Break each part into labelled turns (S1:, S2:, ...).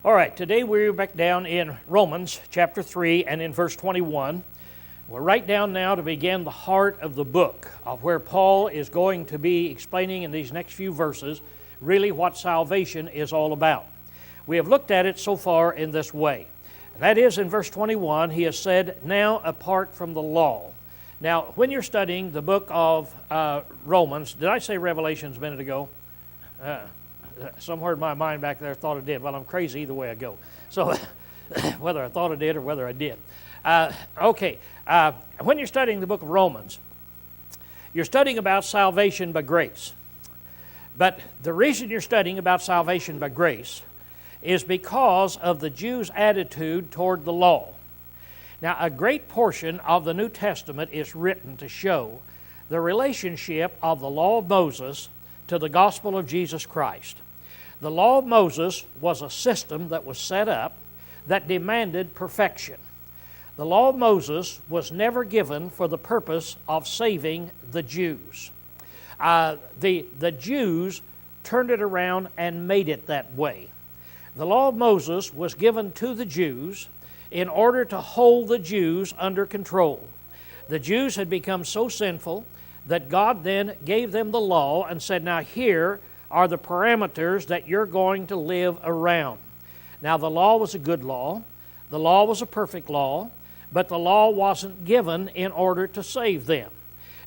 S1: All right, today we're back down in Romans chapter 3 and in verse 21. We're right down now to begin the heart of the book of where Paul is going to be explaining in these next few verses really what salvation is all about. We have looked at it so far in this way. That is, in verse 21, he has said, now apart from the law. Now, when you're studying the book of Romans, did I say Revelations a minute ago? Somewhere in my mind back there thought I did. Well, I'm crazy either way I go. So whether I thought I did or whether I did. When you're studying the book of Romans, you're studying about salvation by grace. But the reason you're studying about salvation by grace is because of the Jews' attitude toward the law. Now, a great portion of the New Testament is written to show the relationship of the law of Moses to the gospel of Jesus Christ. The law of Moses was a system that was set up that demanded perfection. The law of Moses was never given for the purpose of saving the Jews. The Jews turned it around and made it that way. The law of Moses was given to the Jews in order to hold the Jews under control. The Jews had become so sinful that God then gave them the law and said, now here are the parameters that you're going to live around. Now the law was a good law. The law was a perfect law, but the law wasn't given in order to save them.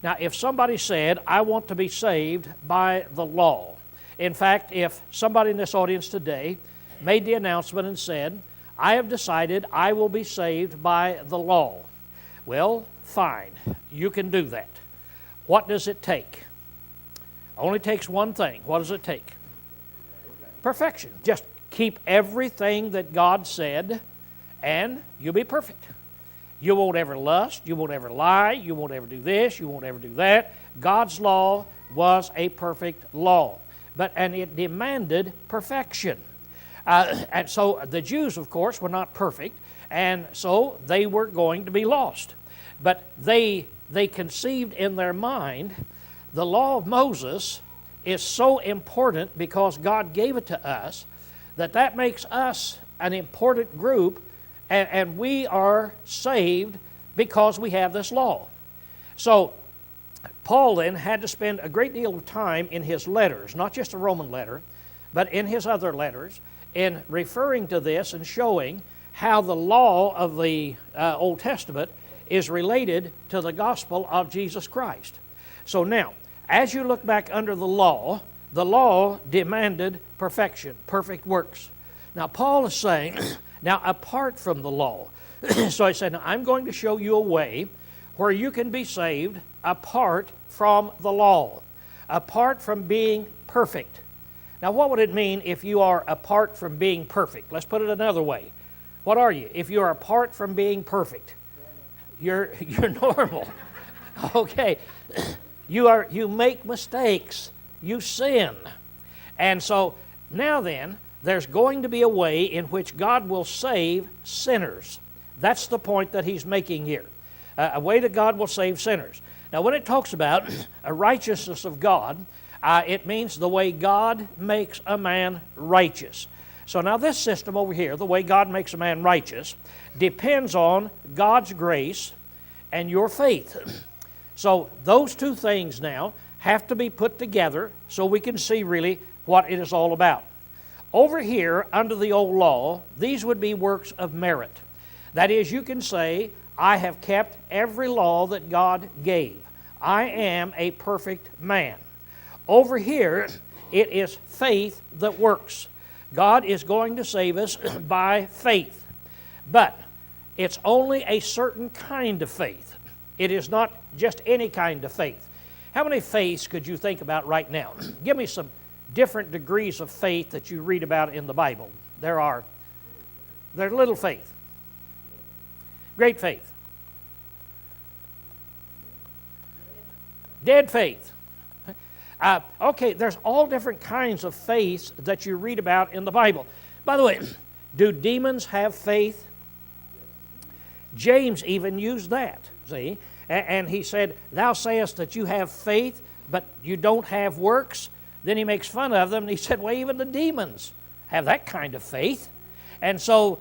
S1: Now if somebody said, I want to be saved by the law. In fact, if somebody in this audience today made the announcement and said, I have decided I will be saved by the law. Well, fine, you can do that. What does it take? Only takes one thing. What does it take? Perfection. Just keep everything that God said and you'll be perfect. You won't ever lust, you won't ever lie, you won't ever do this, you won't ever do that. God's law was a perfect law, and it demanded perfection. And so the Jews, of course, were not perfect, and so they were going to be lost. But they conceived in their mind the law of Moses is so important because God gave it to us that makes us an important group, and we are saved because we have this law. So Paul then had to spend a great deal of time in his letters, not just the Roman letter, but in his other letters, in referring to this and showing how the law of the Old Testament is related to the gospel of Jesus Christ. So now, as you look back under the law demanded perfection, perfect works. Now Paul is saying, now apart from the law, so he said, now I'm going to show you a way where you can be saved apart from the law, apart from being perfect. Now what would it mean if you are apart from being perfect? Let's put it another way. What are you? If you are apart from being perfect, you're normal. Okay. You make mistakes. You sin. And so now then, there's going to be a way in which God will save sinners. That's the point that he's making here. A way that God will save sinners. Now when it talks about a righteousness of God, it means the way God makes a man righteous. So now this system over here, the way God makes a man righteous, depends on God's grace and your faith. So those two things now have to be put together so we can see really what it is all about. Over here, under the old law, these would be works of merit. That is, you can say, I have kept every law that God gave. I am a perfect man. Over here, it is faith that works. God is going to save us by faith. But it's only a certain kind of faith. It is not just any kind of faith. How many faiths could you think about right now? Give me some different degrees of faith that you read about in the Bible. There's little faith, great faith, dead faith. Okay, there's all different kinds of faiths that you read about in the Bible. By the way, do demons have faith? James even used that, see? And he said, thou sayest that you have faith, but you don't have works. then he makes fun of them, and he said, well, even the demons have that kind of faith. And so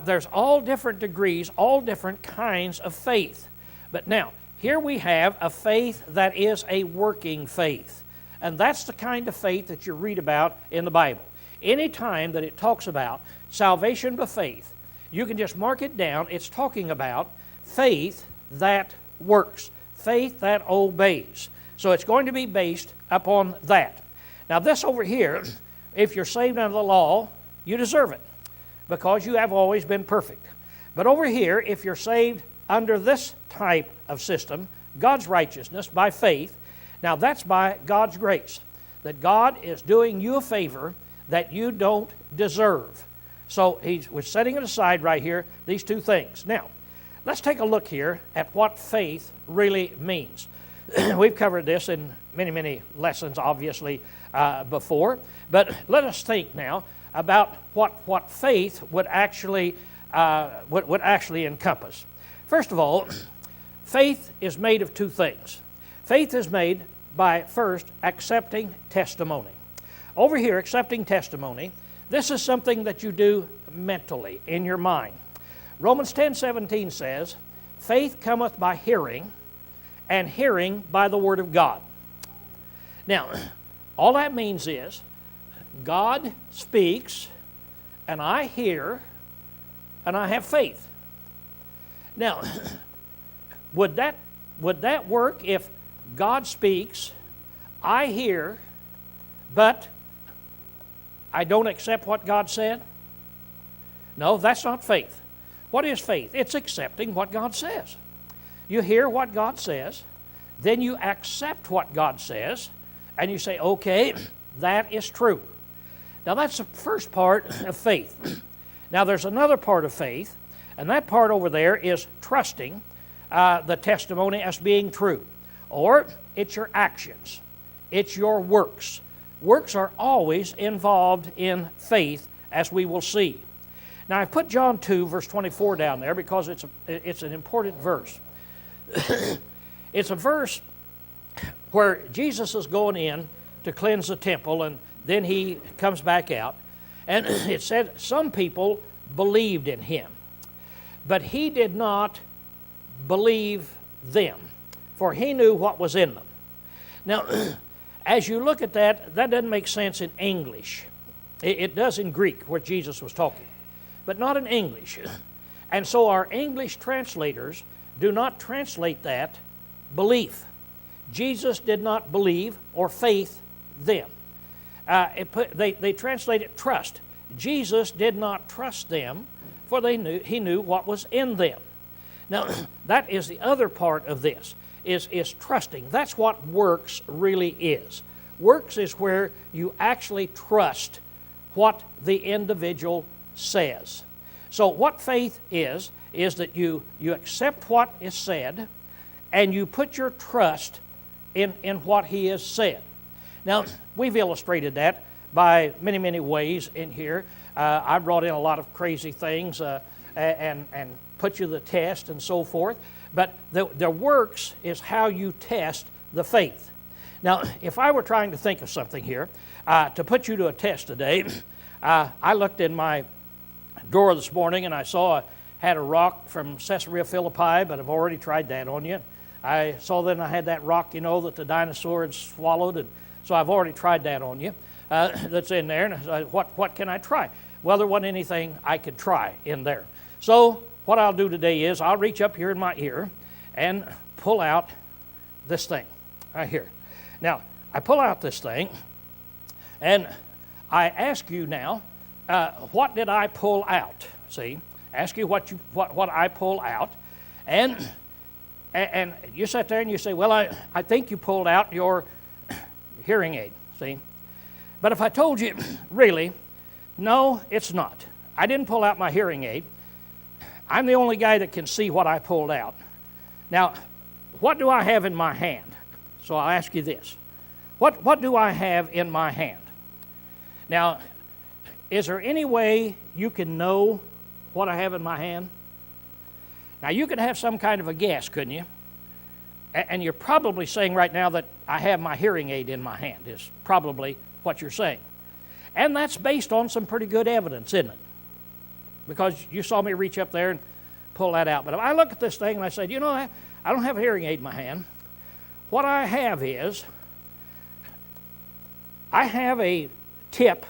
S1: there's all different degrees, all different kinds of faith. But now, here we have a faith that is a working faith. And that's the kind of faith that you read about in the Bible. Any time that it talks about salvation by faith, you can just mark it down. It's talking about faith that works, faith that obeys. So it's going to be based upon that. Now this over here, if you're saved under the law, you deserve it because you have always been perfect. But over here, if you're saved under this type of system, God's righteousness by faith, now that's by God's grace, that God is doing you a favor that you don't deserve. So we're setting it aside right here, these two things. Now, let's take a look here at what faith really means. We've covered this in many, many lessons, obviously, before. But let us think now about what faith would actually encompass. First of all, faith is made of two things. Faith is made by, first, accepting testimony. Over here, accepting testimony, this is something that you do mentally, in your mind. Romans 10:17 says, faith cometh by hearing, and hearing by the Word of God. Now, all that means is, God speaks, and I hear, and I have faith. Now, would that work if God speaks, I hear, but I don't accept what God said? No, that's not faith. What is faith? It's accepting what God says. You hear what God says, then you accept what God says, and you say, okay, that is true. Now that's the first part of faith. Now there's another part of faith, and that part over there is trusting the testimony as being true. Or it's your actions. It's your works. Works are always involved in faith, as we will see. Now I've put John 2, verse 24 down there because it's an important verse. It's a verse where Jesus is going in to cleanse the temple, and then he comes back out. And it said some people believed in him, but he did not believe them, for he knew what was in them. Now, as you look at that doesn't make sense in English. It does in Greek, where Jesus was talking, but not in English. And so our English translators do not translate that belief. Jesus did not believe or faith them. They translate it trust. Jesus did not trust them, for he knew what was in them. Now, that is the other part of this, is trusting. That's what works really is. Works is where you actually trust what the individual says. So what faith is that you accept what is said, and you put your trust in what he has said. Now, we've illustrated that by many, many ways in here. I brought in a lot of crazy things and put you to the test and so forth. But the works is how you test the faith. Now, if I were trying to think of something here to put you to a test today, I looked in my drawer this morning and I had a rock from Caesarea Philippi, but I've already tried that on you. I saw then I had that rock, that the dinosaur had swallowed, and so I've already tried that on you. That's in there. And I said, what can I try? Well, there wasn't anything I could try in there. So what I'll do today is I'll reach up here in my ear and pull out this thing right here. Now, I pull out this thing, and I ask you now, what did I pull out? See, ask you what I pull out, and you sit there and you say, well, I think you pulled out your hearing aid. See, but if I told you, really, no, it's not. I didn't pull out my hearing aid. I'm the only guy that can see what I pulled out. Now, what do I have in my hand? So I'll ask you this. What do I have in my hand? Now, is there any way you can know what I have in my hand? Now, you could have some kind of a guess, couldn't you? And you're probably saying right now that I have my hearing aid in my hand, is probably what you're saying. And that's based on some pretty good evidence, isn't it? Because you saw me reach up there and pull that out. But if I look at this thing and I say, you know, I don't have a hearing aid in my hand. What I have is, I have a tip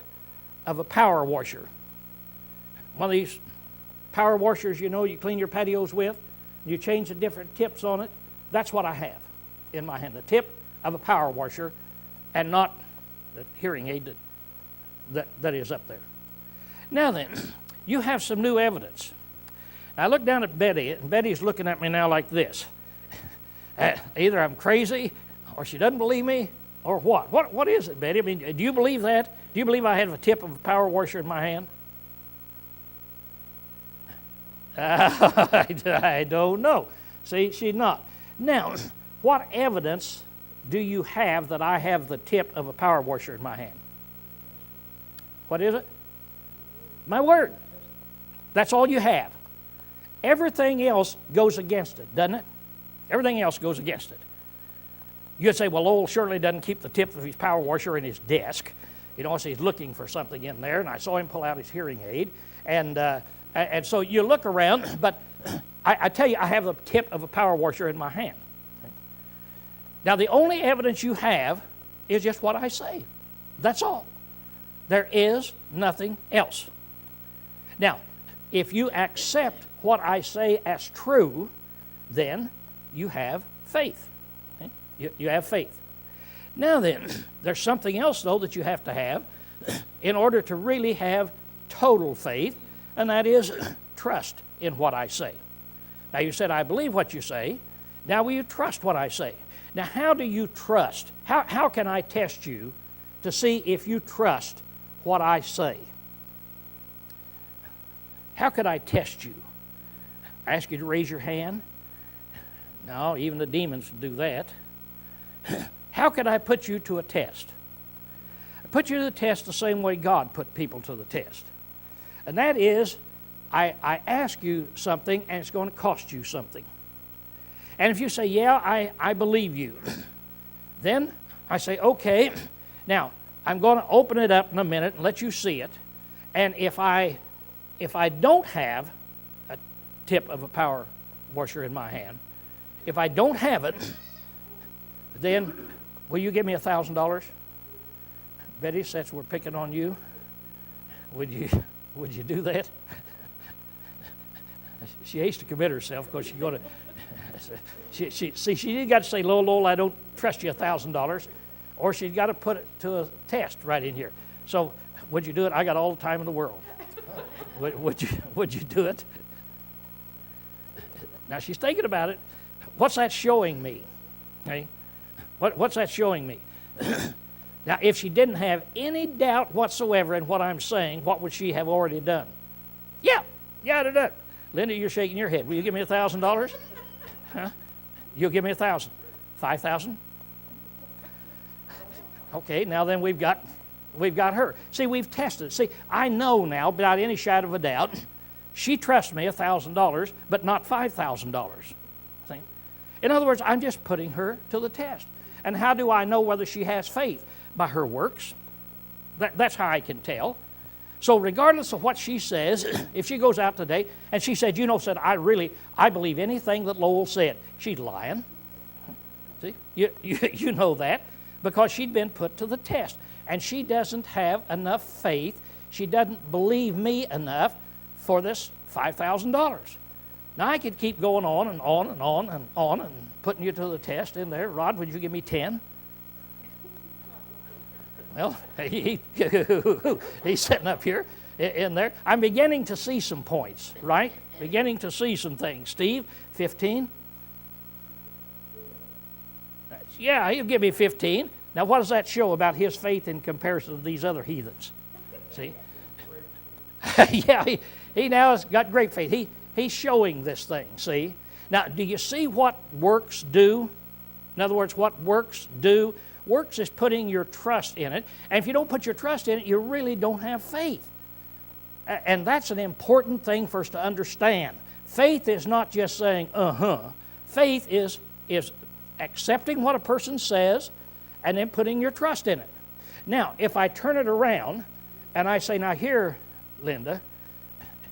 S1: of a power washer. One of these power washers, you know, you clean your patios with. You change the different tips on it. That's what I have in my hand, the tip of a power washer, and not the hearing aid that is up there. Now then, you have some new evidence. Now I look down at Betty, and Betty's looking at me now like this. Either I'm crazy, or she doesn't believe me, or what? What is it, Betty? I mean, do you believe that? Do you believe I have a tip of a power washer in my hand? I don't know. See, she's not. Now, what evidence do you have that I have the tip of a power washer in my hand? What is it? My word. That's all you have. Everything else goes against it, doesn't it? Everything else goes against it. You'd say, well, Lowell surely doesn't keep the tip of his power washer in his desk. You know, so he's looking for something in there, and I saw him pull out his hearing aid. And so you look around, but I tell you, I have the tip of a power washer in my hand. Now, the only evidence you have is just what I say. That's all. There is nothing else. Now, if you accept what I say as true, then you have faith. Okay? You have faith. Now then, there's something else, though, that you have to have in order to really have total faith, and that is trust in what I say. Now, you said, I believe what you say. Now, will you trust what I say? Now, how do you trust? How can I test you to see if you trust what I say? How could I test you? I ask you to raise your hand? No, even the demons do that. How could I put you to a test? I put you to the test the same way God put people to the test. And that is, I ask you something and it's going to cost you something. And if you say, yeah, I believe you, then I say, okay, now I'm going to open it up in a minute and let you see it. And if I don't have a tip of a power washer in my hand, if I don't have it, then will you give me $1,000? Betty, since we're picking on you, would you do that? She hates to commit herself because she's going to. She got to say, Lowell, I don't trust you $1,000, or she's got to put it to a test right in here. So, would you do it? I got all the time in the world. Would you do it? Now she's thinking about it. What's that showing me? Okay? What's that showing me? Now, if she didn't have any doubt whatsoever in what I'm saying, what would she have already done? Yeah, I'd have done it. Linda, you're shaking your head. Will you give me $1,000? Huh? You'll give me 1,000. 5,000? Okay, now then we've got her. See, we've tested. See, I know now, without any shadow of a doubt, she trusts me $1,000, but not $5,000. See? In other words, I'm just putting her to the test. And how do I know whether she has faith? By her works. That's how I can tell. So regardless of what she says, if she goes out today and she said, I believe anything that Lowell said, she's lying. See, you know that because she'd been put to the test. And she doesn't have enough faith. She doesn't believe me enough for this $5,000. Now I could keep going on and on and on and on and putting you to the test in there. Rod, would you give me 10? Well, he's sitting up here in there. I'm beginning to see some points, right? Beginning to see some things. Steve, 15? Yeah, he'll give me 15. Now, what does that show about his faith in comparison to these other heathens? See? Yeah, he now has got great faith. He's showing this thing, see? Now, do you see what works do? In other words, what works do? Works is putting your trust in it. And if you don't put your trust in it, you really don't have faith. And that's an important thing for us to understand. Faith is not just saying, Faith is accepting what a person says and then putting your trust in it. Now, if I turn it around and I say, now here, Linda,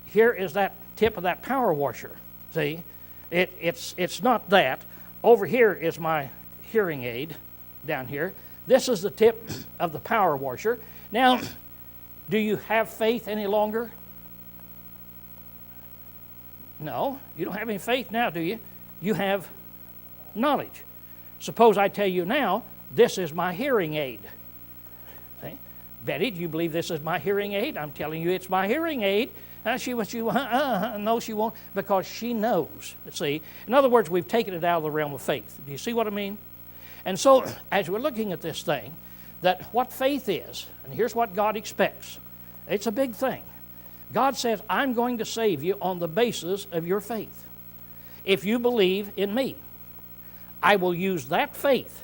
S1: here is that tip of that power washer. See, it's not that. Over here is my hearing aid down here. This is the tip of the power washer. Now, do you have faith any longer? No, you don't have any faith now, do you? You have knowledge. Suppose I tell you now, this is my hearing aid. See? Betty, do you believe this is my hearing aid? I'm telling you it's my hearing aid. No, she won't, because she knows. See, in other words, we've taken it out of the realm of faith. Do you see what I mean? And so, as we're looking at this thing, that what faith is, and here's what God expects. It's a big thing. God says, I'm going to save you on the basis of your faith. If you believe in me, I will use that faith,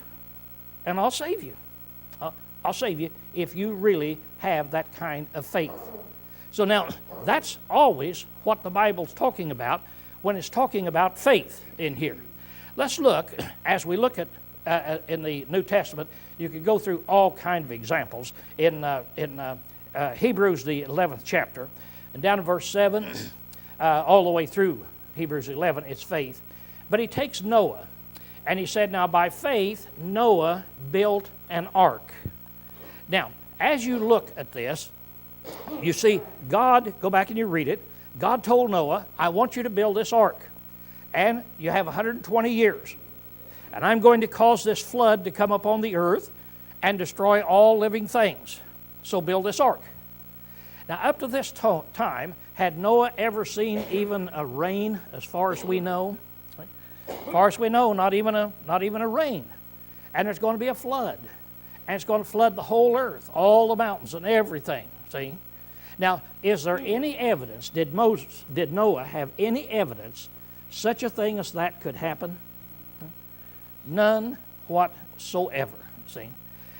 S1: and I'll save you. I'll save you if you really have that kind of faith. So now, that's always what the Bible's talking about when it's talking about faith in here. Let's look, as we look at in the New Testament, you could go through all kind of examples. In Hebrews, the 11th chapter, and down in verse 7, all the way through Hebrews 11, it's faith. But he takes Noah, and he said, now by faith, Noah built an ark. Now, as you look at this, you see God, go back and you read it, God told Noah, I want you to build this ark, and you have 120 years. And I'm going to cause this flood to come upon the earth and destroy all living things. So build this ark. Now, up to this time, had Noah ever seen even a rain, as far as we know? As far as we know, not even a rain. And there's going to be a flood. And it's going to flood the whole earth, all the mountains and everything, see? Now, is there any evidence, did Noah have any evidence such a thing as that could happen? None whatsoever, see?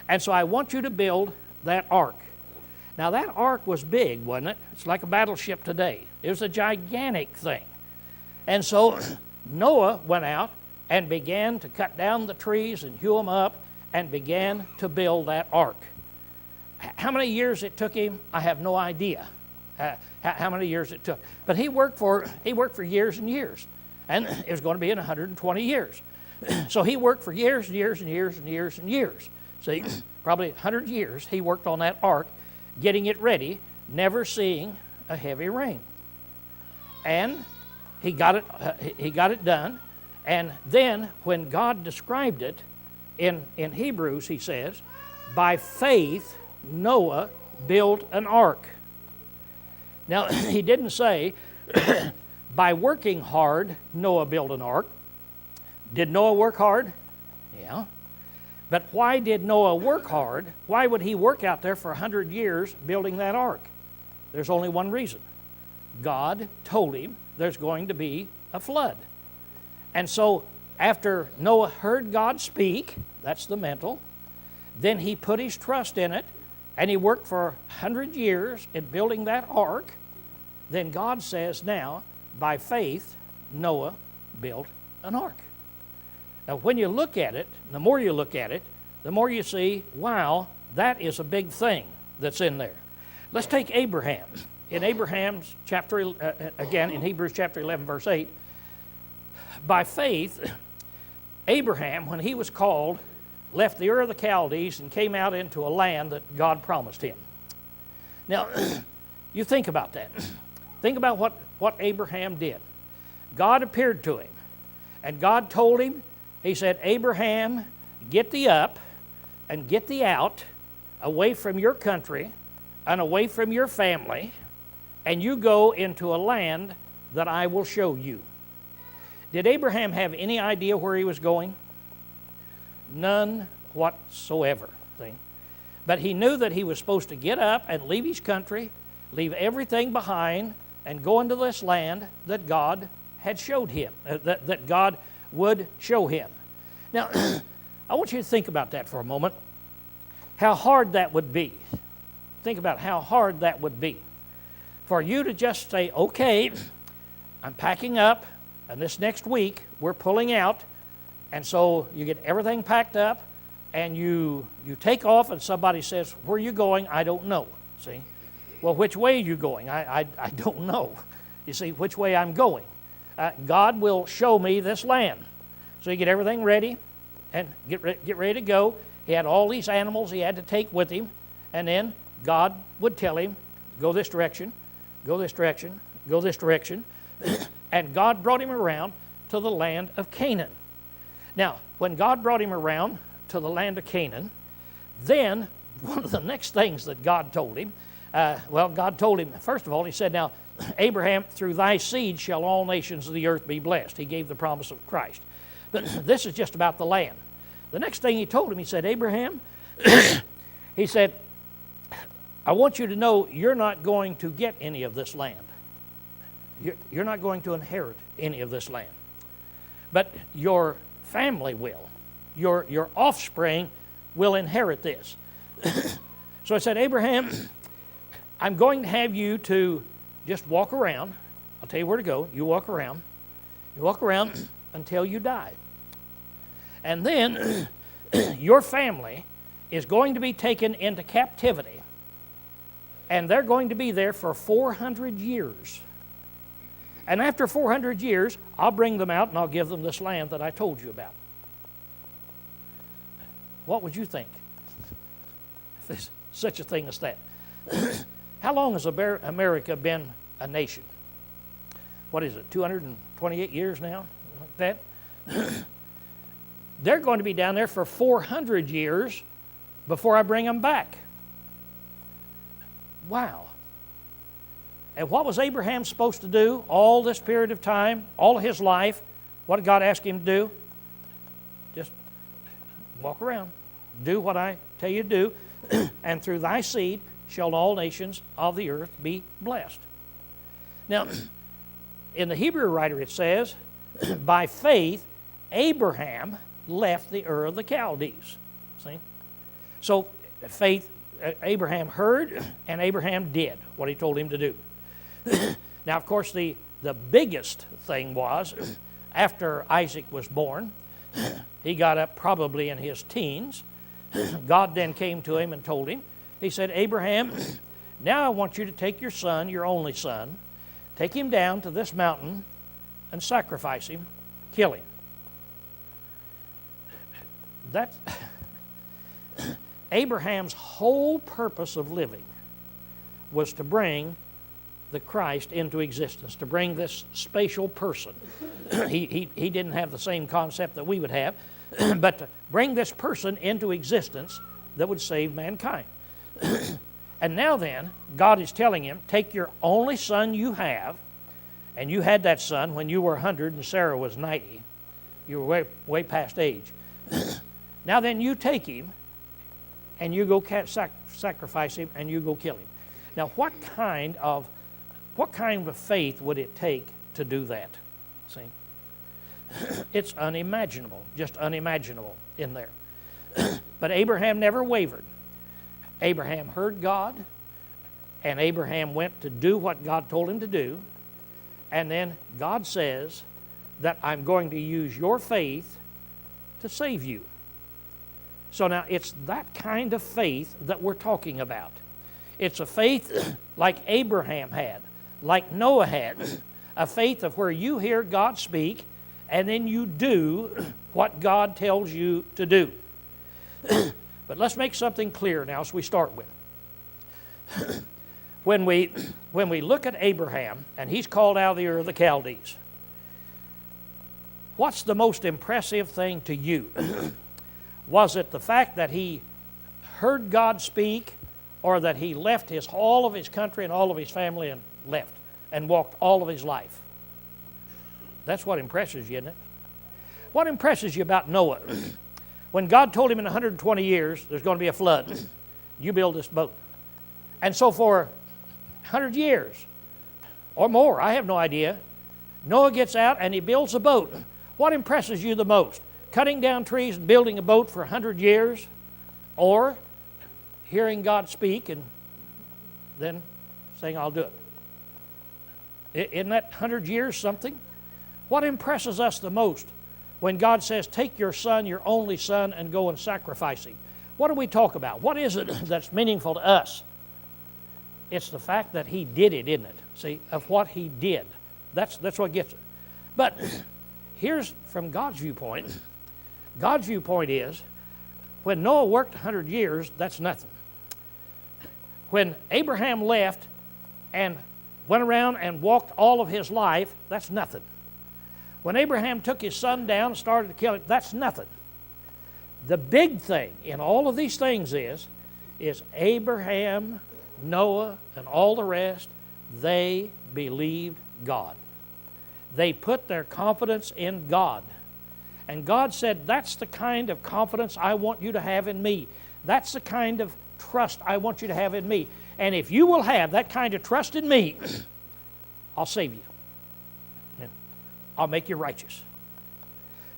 S1: And so I want you to build that ark. Now that ark was big, wasn't it? It's like a battleship today. It was a gigantic thing. And so Noah went out and began to cut down the trees and hew them up and began to build that ark. How many years it took him, I have no idea how many years it took. But he worked for years and years. And it was going to be in 120 years. So he worked for years and years and years and years and years. See, probably 100 years he worked on that ark, getting it ready, never seeing a heavy rain. And he got it done. And then when God described it in Hebrews, he says, by faith Noah built an ark. Now, he didn't say, by working hard, Noah built an ark. Did Noah work hard? Yeah. But why did Noah work hard? Why would he work out there for 100 years building that ark? There's only one reason. God told him there's going to be a flood. And so after Noah heard God speak, that's the mental, then he put his trust in it, and he worked for 100 years in building that ark. Then God says now, by faith, Noah built an ark. Now, when you look at it, the more you look at it, the more you see, wow, that is a big thing that's in there. Let's take Abraham. In Abraham's chapter, again, in Hebrews chapter 11, verse 8, by faith, Abraham, when he was called, left the Ur of the Chaldees and came out into a land that God promised him. Now, you think about that. Think about what Abraham did. God appeared to him, and God told him, he said, Abraham, get thee up and get thee out, away from your country and away from your family, and you go into a land that I will show you. Did Abraham have any idea where he was going? None whatsoever. See? But he knew that he was supposed to get up and leave his country, leave everything behind, and go into this land that God had showed him, that God would show him. Now, I want you to think about that for a moment, how hard that would be. Think about how hard that would be. For you to just say, okay, I'm packing up, and this next week we're pulling out, And so you get everything packed up, and you take off, and somebody says, "Where are you going?" "I don't know." See? "Well, which way are you going?" I don't know. You see, which way I'm going. God will show me this land. So you get everything ready and get ready to go. He had all these animals he had to take with him, and then God would tell him, "Go this direction, go this direction, go this direction." And God brought him around to the land of Canaan. Now, when God brought him around to the land of Canaan, then one of the next things that God told him, God told him, first of all, he said, "Now, Abraham, through thy seed shall all nations of the earth be blessed." He gave the promise of Christ. But this is just about the land. The next thing he told him, he said, "Abraham," he said, "I want you to know you're not going to get any of this land. You're not going to inherit any of this land. But your family will. Your offspring will inherit this." So I said, "Abraham, I'm going to have you to just walk around. I'll tell you where to go. You walk around. You walk around until you die. And then your family is going to be taken into captivity, and they're going to be there for 400 years. And after 400 years, I'll bring them out and I'll give them this land that I told you about." What would you think if there's such a thing as that? How long has America been a nation? What is it, 228 years now? Like that? They're going to be down there for 400 years before I bring them back. Wow. And what was Abraham supposed to do all this period of time, all of his life? What did God ask him to do? Just walk around. Do what I tell you to do. "And through thy seed shall all nations of the earth be blessed." Now, in the Hebrew writer it says, "By faith Abraham left the Ur of the Chaldees." See? So faith, Abraham heard, and Abraham did what he told him to do. Now, of course, the biggest thing was, after Isaac was born, he got up probably in his teens. God then came to him and told him, he said, "Abraham, now I want you to take your son, your only son, take him down to this mountain and sacrifice him, kill him." That's Abraham's whole purpose of living was to bring the Christ into existence, to bring this spatial person. He didn't have the same concept that we would have, but to bring this person into existence that would save mankind. And now then, God is telling him, take your only son you have, and you had that son when you were 100 and Sarah was 90. You were way past age. Now then, you take him, and you go sacrifice him, and you go kill him. Now, what kind of faith would it take to do that? See? It's unimaginable, just unimaginable in there. But Abraham never wavered. Abraham heard God, and Abraham went to do what God told him to do. And then God says that I'm going to use your faith to save you. So now it's that kind of faith that we're talking about. It's a faith like Abraham had, like Noah had, a faith of where you hear God speak and then you do what God tells you to do. But let's make something clear now as we start with. When we look at Abraham and he's called out of the Ur of the Chaldees, what's the most impressive thing to you? Was it the fact that he heard God speak, or that he left all of his country and all of his family and left and walked all of his life? That's what impresses you, isn't it? What impresses you about Noah? When God told him in 120 years there's going to be a flood, you build this boat. And so for 100 years or more, I have no idea, Noah gets out and he builds a boat. What impresses you the most? Cutting down trees and building a boat for 100 years, or hearing God speak and then saying, I'll do it? Isn't that 100 years something? What impresses us the most when God says, take your son, your only son, and go and sacrifice him? What do we talk about? What is it that's meaningful to us? It's the fact that he did it, isn't it? See, of what he did. That's what gets it. But here's from God's viewpoint. God's viewpoint is, when Noah worked 100 years, that's nothing. When Abraham left and went around and walked all of his life, that's nothing. When Abraham took his son down and started to kill him, that's nothing. The big thing in all of these things is Abraham, Noah, and all the rest, they believed God. They put their confidence in God. And God said, that's the kind of confidence I want you to have in me. That's the kind of trust I want you to have in me. And if you will have that kind of trust in me, I'll save you. I'll make you righteous.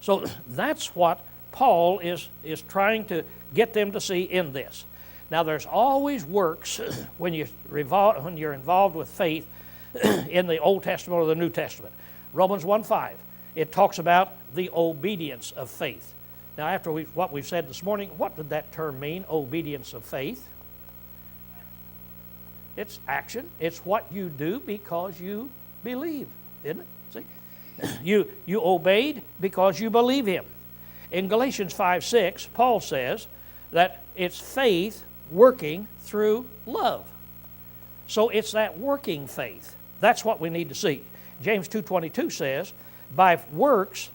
S1: So that's what Paul is trying to get them to see in this. Now there's always works when you're involved with faith in the Old Testament or the New Testament. Romans 1:5, it talks about the obedience of faith. Now after what we've said this morning, what did that term mean, obedience of faith? It's action. It's what you do because you believe, isn't it? See? You obeyed because you believe him. In Galatians 5:6, Paul says that it's faith working through love. So it's that working faith. That's what we need to see. James 2:22 says, by works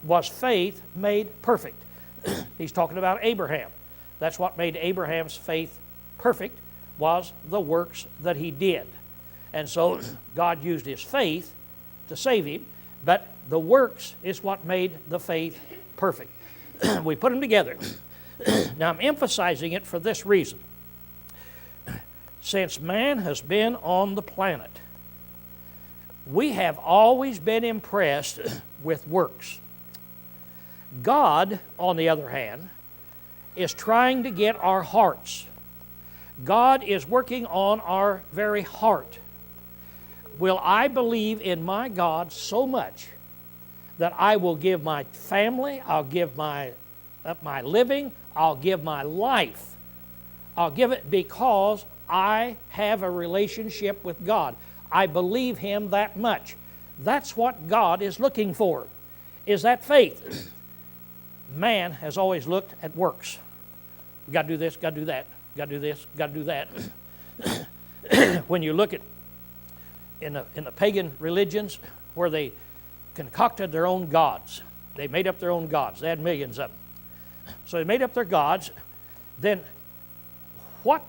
S1: was faith made perfect. He's talking about Abraham. That's what made Abraham's faith perfect, was the works that he did. And so God used his faith to save him, but the works is what made the faith perfect. We put them together. Now I'm emphasizing it for this reason. Since man has been on the planet, we have always been impressed with works. God, on the other hand, is trying to get our hearts. God is working on our very heart. Will I believe in my God so much that I will give my family, I'll give my living, I'll give my life. I'll give it because I have a relationship with God. I believe him that much. That's what God is looking for, is that faith. Man has always looked at works. We've got to do this, got to do that, got to do this, got to do that. When you look at in the pagan religions where they concocted their own gods, they made up their own gods. They had millions of them. So they made up their gods. Then what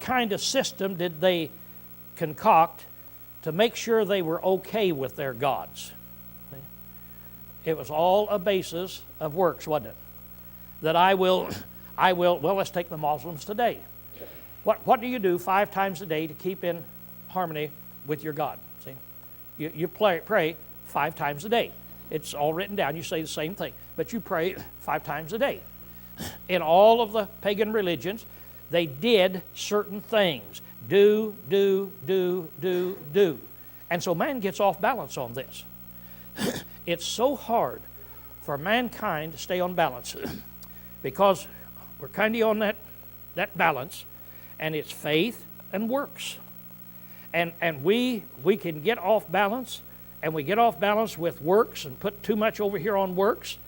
S1: kind of system did they concoct to make sure they were okay with their gods? It was all a basis of works, wasn't it? That I will, well, let's take the Muslims today. What do you do 5 times a day to keep in harmony with your God? See, you pray 5 times a day. It's all written down. You say the same thing, but you pray 5 times a day. In all of the pagan religions, they did certain things. Do. And so man gets off balance on this. It's so hard for mankind to stay on balance because we're kind of on that balance, and it's faith and works. And we can get off balance, and we get off balance with works and put too much over here on works.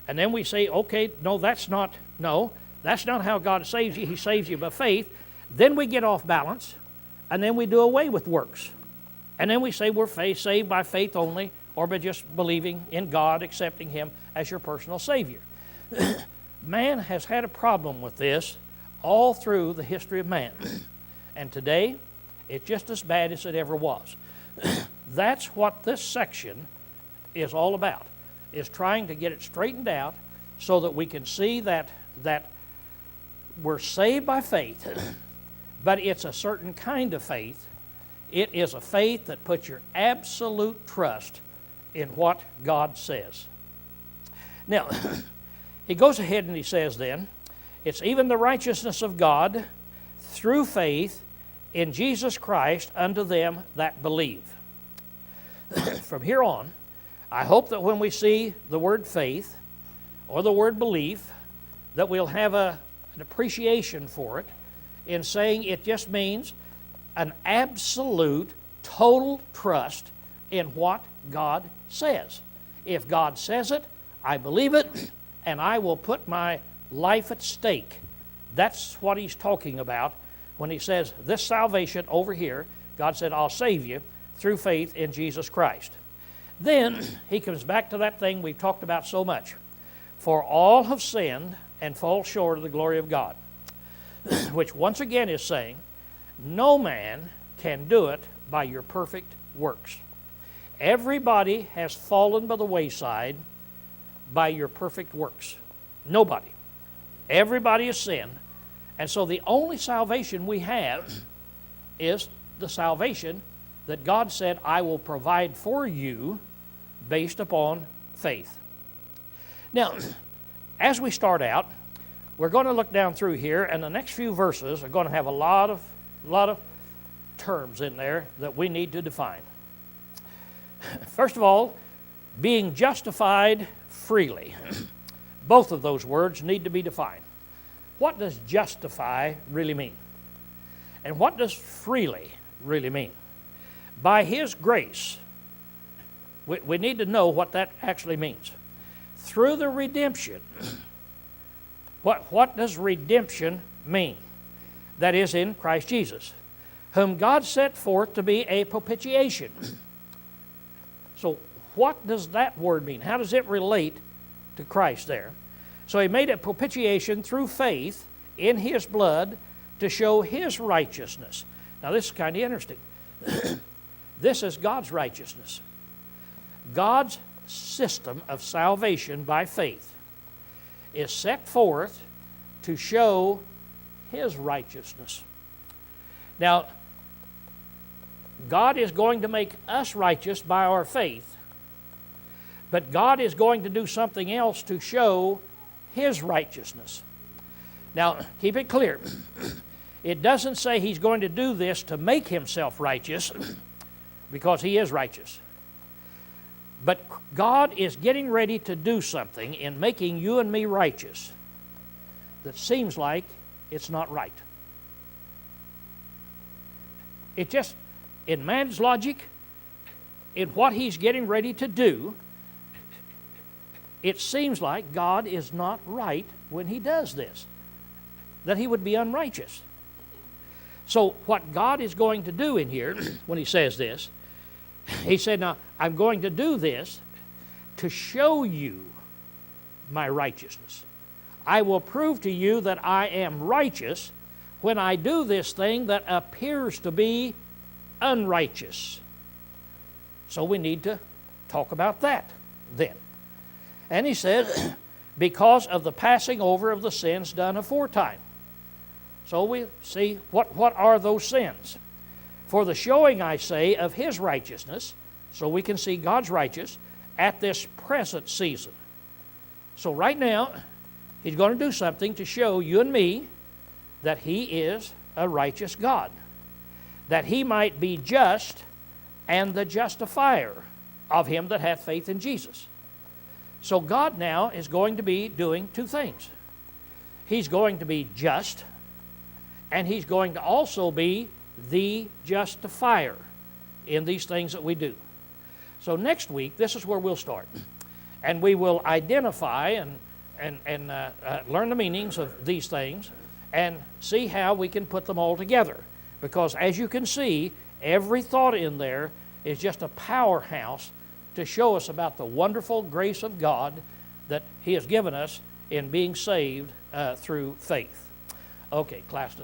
S1: And then we say, okay, no, that's not how God saves you. He saves you by faith. Then we get off balance, and then we do away with works. And then we say we're saved by faith only, or by just believing in God, accepting him as your personal Savior. Man has had a problem with this all through the history of man. And today, it's just as bad as it ever was. That's what this section is all about, is trying to get it straightened out so that we can see that we're saved by faith, but it's a certain kind of faith. It is a faith that puts your absolute trust in what God says. Now, he goes ahead and he says then, it's even the righteousness of God through faith in Jesus Christ unto them that believe. From here on, I hope that when we see the word faith or the word belief, that we'll have an appreciation for it in saying it just means an absolute, total trust in what God says. If God says it, I believe it, and I will put my life at stake. That's what he's talking about when he says this salvation over here, God said, I'll save you through faith in Jesus Christ. Then he comes back to that thing we've talked about so much. For all have sinned and fall short of the glory of God. Which once again is saying, no man can do it by your perfect works. Everybody has fallen by the wayside by your perfect works. Nobody. Everybody has sinned. And so the only salvation we have is the salvation that God said, I will provide for you based upon faith. Now, as we start out, we're going to look down through here, and the next few verses are going to have a lot of terms in there that we need to define. First of all, being justified freely. Both of those words need to be defined. What does justify really mean? And what does freely really mean? By His grace, we need to know what that actually means. Through the redemption, what does redemption mean? That is in Christ Jesus, whom God set forth to be a propitiation. So what does that word mean? How does it relate to Christ there? So He made a propitiation through faith in His blood to show His righteousness. Now this is kind of interesting. This is God's righteousness. God's system of salvation by faith is set forth to show His righteousness. Now, God is going to make us righteous by our faith, but God is going to do something else to show His righteousness. Now, keep it clear. It doesn't say He's going to do this to make Himself righteous, because He is righteous. But God is getting ready to do something in making you and me righteous that seems like it's not right. It just, in man's logic, in what He's getting ready to do, it seems like God is not right when He does this, that He would be unrighteous. So what God is going to do in here, when He says this, He said, now, I'm going to do this to show you my righteousness. I will prove to you that I am righteous when I do this thing that appears to be unrighteous. So we need to talk about that then. And He said, because of the passing over of the sins done aforetime. So we see what are those sins. For the showing, I say, of His righteousness, so we can see God's righteous at this present season. So right now, He's going to do something to show you and me that He is a righteous God, that He might be just and the justifier of him that hath faith in Jesus. So God now is going to be doing two things. He's going to be just, and He's going to also be the justifier in these things that we do. So next week, this is where we'll start. And we will identify and learn the meanings of these things and see how we can put them all together. Because as you can see, every thought in there is just a powerhouse to show us about the wonderful grace of God that He has given us in being saved through faith. Okay, class.